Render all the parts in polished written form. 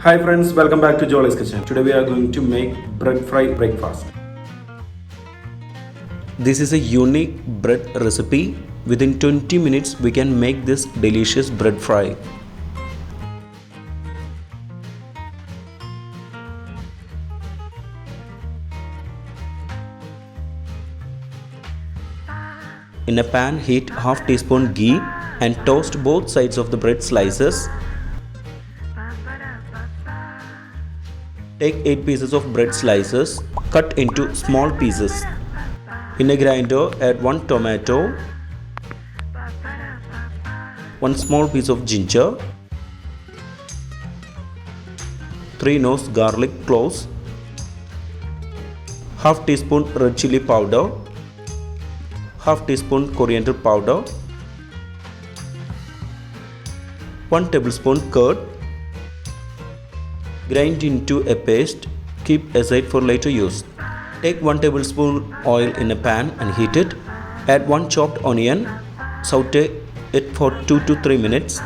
Hi friends, welcome back to Jolys kitchen. Today we are going to make bread fry breakfast. This is a unique bread recipe. Within 20 minutes we can make this delicious bread fry. In a pan, heat half teaspoon ghee and toast both sides of the bread slices. Take 8 pieces of bread slices, cut into small pieces. In a grinder, add 1 tomato, 1 small piece of ginger, 3 notes garlic cloves, half teaspoon red chilli powder, half teaspoon coriander powder, 1 tablespoon curd. Grind into a paste. Keep aside for later use. Take 1 tablespoon oil in a pan and heat it. Add 1 chopped onion. Saute it for 2 to 3 minutes.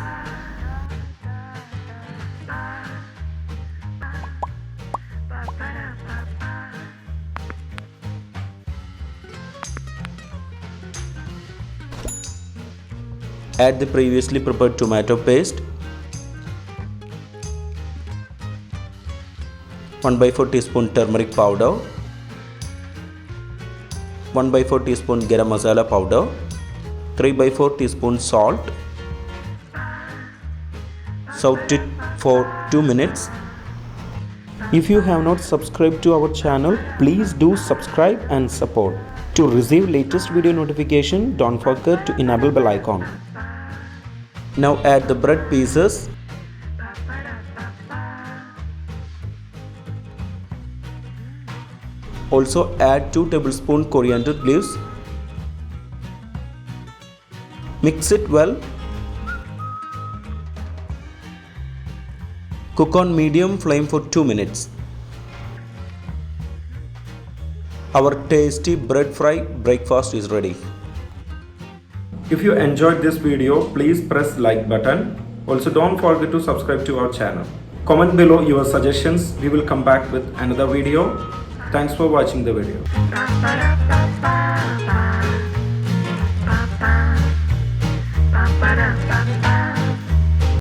Add the previously prepared tomato paste, 1/4 teaspoon turmeric powder, 1/4 teaspoon Garam Masala powder, 3/4 teaspoon salt. Saute it for 2 minutes. If you have not subscribed to our channel, please do subscribe and support. To receive latest video notification, don't forget to enable bell icon. Now add the bread pieces. Also add 2 tablespoon coriander leaves. Mix it well. Cook on medium flame for 2 minutes. Our tasty bread fry breakfast is ready. If you enjoyed this video, please press like button. Also don't forget to subscribe to our channel. Comment below your suggestions. We will come back with another video. Thanks for watching the video.